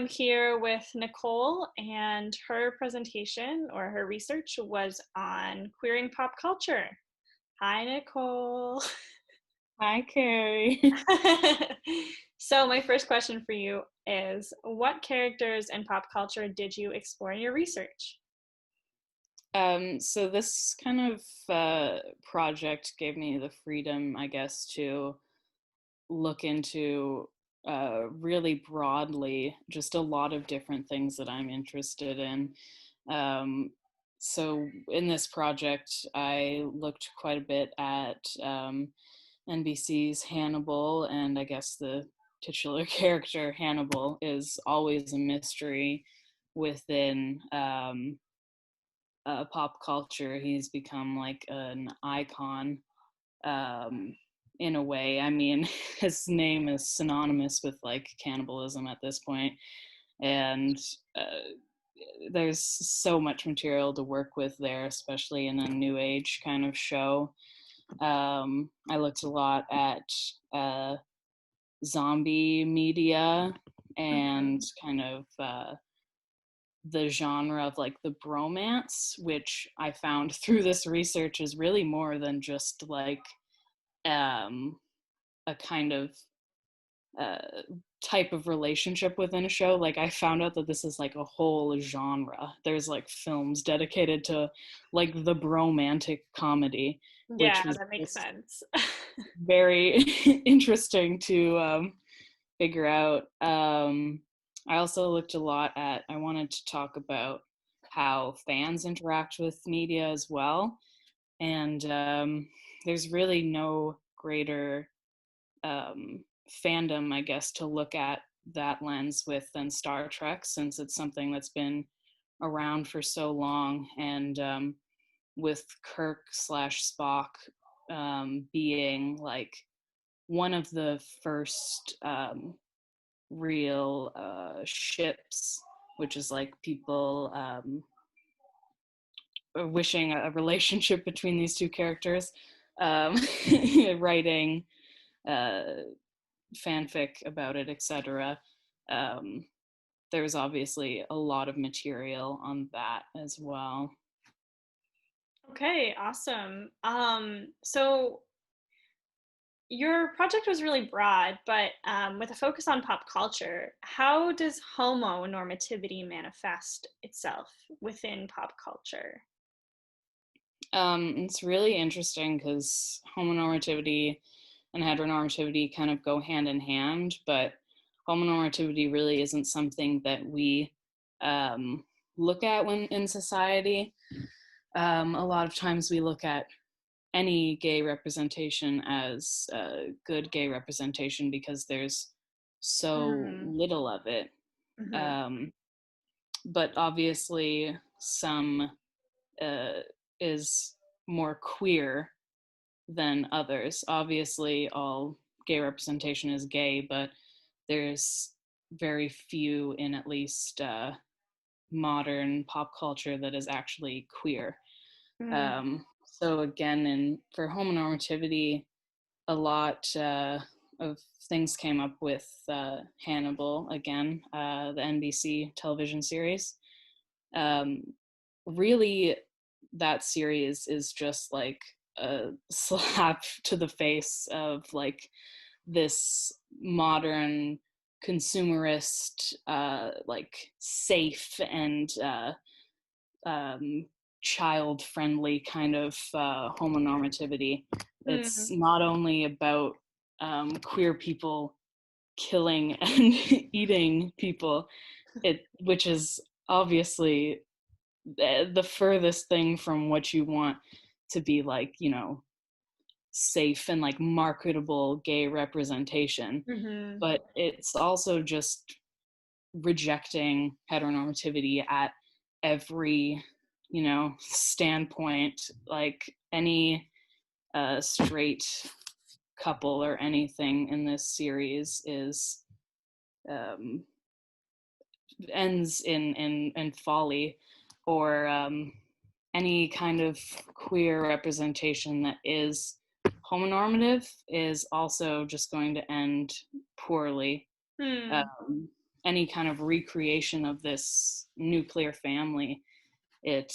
here with Nicole, and her presentation or her research was on queering pop culture. Hi, Nicole. Hi, Carrie. So, my first question for you is what characters in pop culture did you explore in your research? So this kind of project gave me the freedom, I guess, to look into really broadly just a lot of different things that I'm interested in. Um, so in this project, I looked quite a bit at NBC's Hannibal, and I guess the titular character Hannibal is always a mystery within pop culture. He's become like an icon um, in a way. I mean, his name is synonymous with like cannibalism at this point, and uh, there's so much material to work with there, especially in a new age kind of show. I looked a lot at zombie media and kind of the genre of like the bromance, which I found through this research is really more than just like um, a kind of uh, type of relationship within a show. Like I found out that this is like a whole genre. There's like films dedicated to like the bromantic comedy, Yeah, which was that makes just sense. very interesting to figure out. I also looked a lot at, I wanted to talk about how fans interact with media as well. And there's really no greater fandom, I guess, to look at that lens with than Star Trek, since it's something that's been around for so long. And with Kirk slash Spock being like one of the first real ships, which is like people wishing a relationship between these two characters, um, writing uh, fanfic about it, etc. Um, there's obviously a lot of material on that as well. Okay, awesome. So your project was really broad, but with a focus on pop culture, how does homonormativity manifest itself within pop culture? It's really interesting because homonormativity and heteronormativity kind of go hand in hand, but homonormativity really isn't something that we um, look at when in society. A lot of times we look at any gay representation as good gay representation because there's so Mm, little of it. hmm. Um, but obviously, some uh, is more queer than others. Obviously, all gay representation is gay, but there's very few in at least modern pop culture that is actually queer. Mm, So again, and for homonormativity, a lot of things came up with Hannibal again, the NBC television series. Um, really, that series is just like a slap to the face of like this modern consumerist like safe and um, child friendly kind of homonormativity. It's mm, not only about queer people killing and eating people, it which is obviously the furthest thing from what you want to be like, you know, safe and like marketable gay representation. hmm. But it's also just rejecting heteronormativity at every, you know, standpoint. Like any straight couple or anything in this series is um, ends in folly, or any kind of queer representation that is homonormative is also just going to end poorly. Hmm. Um, any kind of recreation of this nuclear family, it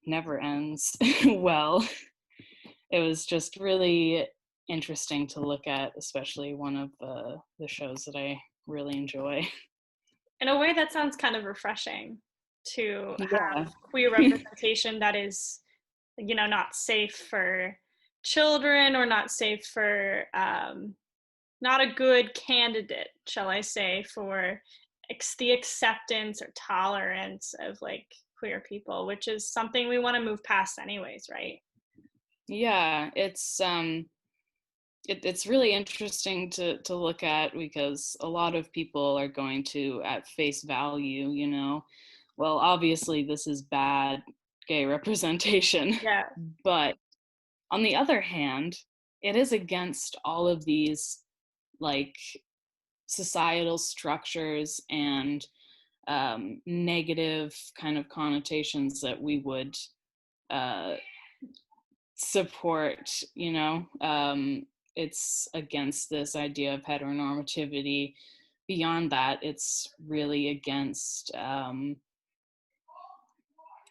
never ends well. It was just really interesting to look at, especially one of the shows that I really enjoy. In a way, that sounds kind of refreshing to Yeah. have queer representation that is, not safe for children or not safe for, not a good candidate, shall I say, for the acceptance or tolerance of like queer people, which is something we want to move past anyways, right? Yeah, it's really interesting to look at, because a lot of people are going to, at face value, well, obviously this is bad gay representation. Yeah. But on the other hand, it is against all of these like societal structures and negative kind of connotations that we would uh, support. It's against this idea of heteronormativity. Beyond that, it's really against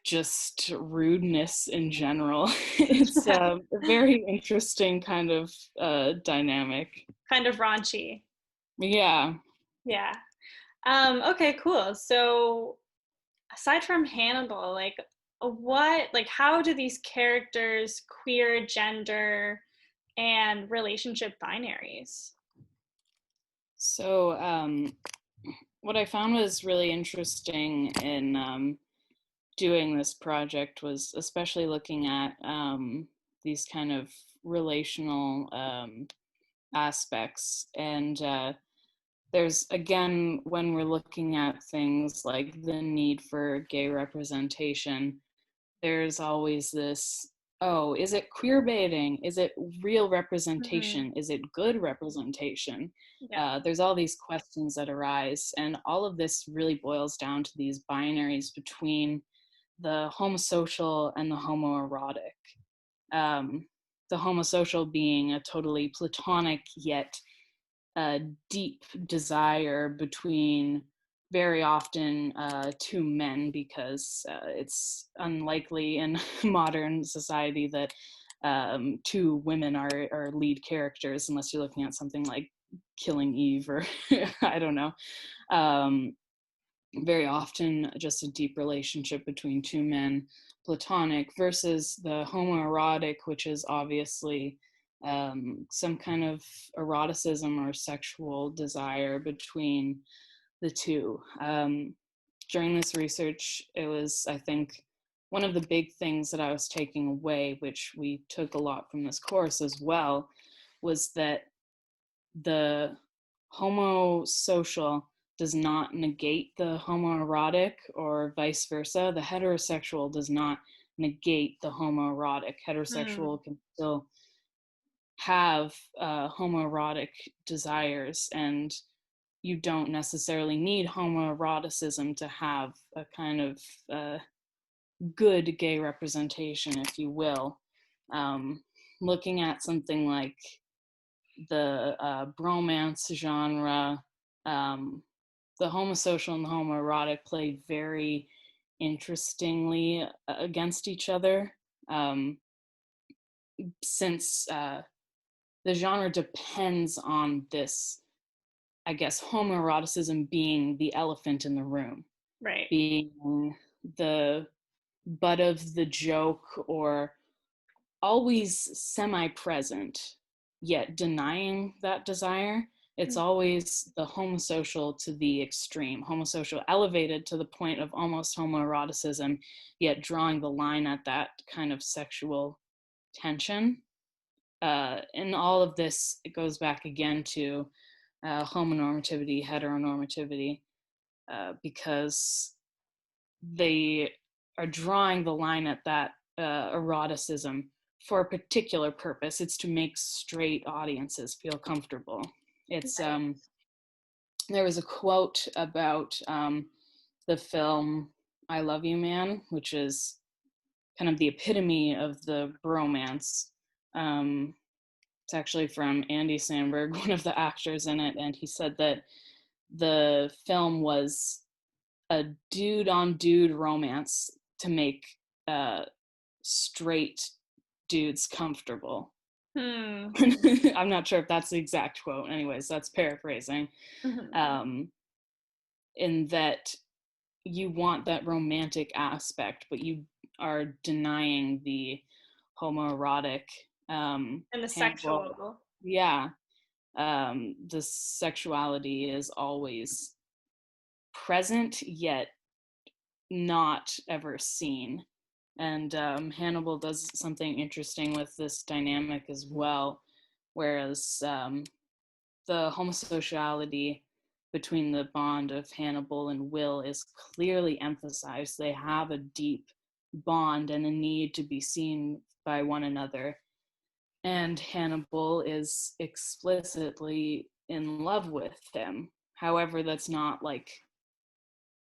just rudeness in general. It's a very interesting kind of dynamic. Kind of raunchy. Yeah. Yeah. Okay, cool. So aside from Hannibal, like how do these characters queer, gender, and relationship binaries? So, what I found was really interesting in doing this project was especially looking at these kind of relational aspects. And there's, again, when we're looking at things like the need for gay representation, there's always this, oh, is it queer baiting? Is it real Hmm. representation? Is it good representation? Yeah. There's all these questions that arise, and all of this really boils down to these binaries between the homosocial and the homoerotic. Um, the homosocial being a totally platonic yet deep desire between, very often, two men, because it's unlikely in modern society that two women are lead characters, unless you're looking at something like Killing Eve, or I don't know. Um, Very often just a deep relationship between two men, platonic, versus the homoerotic, which is obviously some kind of eroticism or sexual desire between the two. During this research, it was, I think, one of the big things that I was taking away, which we took a lot from this course as well, was that the homosocial does not negate the homoerotic, or vice versa. The heterosexual does not negate the homoerotic. Hmm. Heterosexual can still have homoerotic desires, and you don't necessarily need homoeroticism to have a kind of good gay representation, if you will. Um, Looking at something like the bromance genre, um, the homosocial and the homoerotic play very interestingly against each other, um, since the genre depends on this, I guess, homoeroticism being the elephant in the room, Right. being the butt of the joke, or always semi-present, yet denying that desire. It's always the homosocial to the extreme, homosocial elevated to the point of almost homoeroticism, yet drawing the line at that kind of sexual tension. And all of this, it goes back again to homonormativity, heteronormativity, because they are drawing the line at that eroticism for a particular purpose. It's to make straight audiences feel comfortable. It's Right. There was a quote about the film I Love You Man, which is kind of the epitome of the bromance. Um, it's actually from Andy Samberg, one of the actors in it, and he said that the film was a dude on dude romance to make uh, straight dudes comfortable. Hmm. I'm not sure if that's the exact quote. Anyways, that's paraphrasing. Mhm. Um, in that you want that romantic aspect, but you are denying the homoerotic. And the Hannibal, sexual. yeah, the sexuality is always present yet not ever seen. And Hannibal does something interesting with this dynamic as well, whereas the homosexuality between the bond of Hannibal and Will is clearly emphasized. They have a deep bond and a need to be seen by one another. And Hannibal is explicitly in love with him. However, that's not like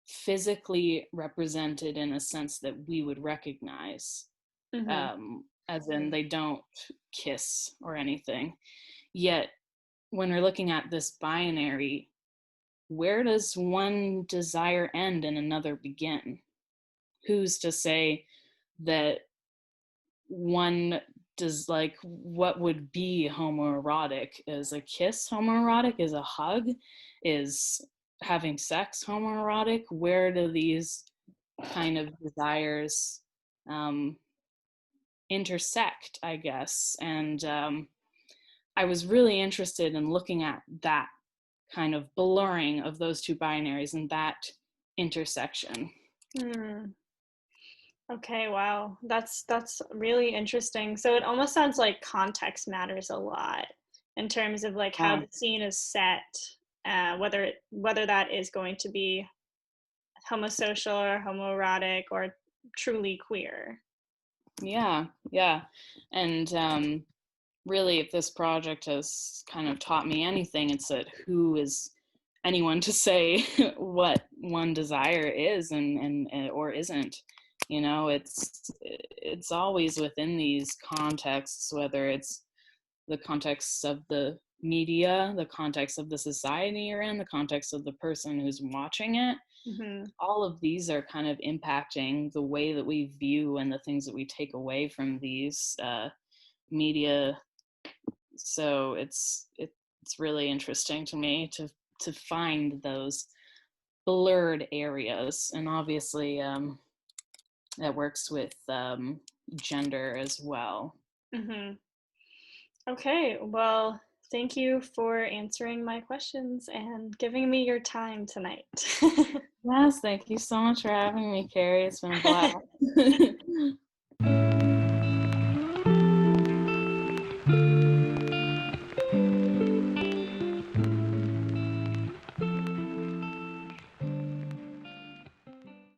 physically represented in a sense that we would recognize, Hmm. as in they don't kiss or anything. Yet, when we're looking at this binary, where does one desire end and another begin? Who's to say that one does, like, what would be homoerotic? Is a kiss homoerotic? Is a hug? Is having sex homoerotic? Where do these kind of desires um, intersect, I guess? And I was really interested in looking at that kind of blurring of those two binaries and that intersection. Hmm. Okay, wow. That's really interesting. So it almost sounds like context matters a lot in terms of like how Yeah, the scene is set, whether that is going to be homosocial or homoerotic or truly queer. yeah, yeah. And really, if this project has kind of taught me anything, it's that who is anyone to say what one desire is and or isn't. You know, it's always within these contexts, whether it's the context of the media, the context of the society you're in, the context of the person who's watching it. Hmm. All of these are kind of impacting the way that we view and the things that we take away from these media. So it's really interesting to me to find those blurred areas, and obviously that works with gender as well. Hmm. Okay, well, thank you for answering my questions and giving me your time tonight. Yes, thank you so much for having me, Carrie. It's been a blast.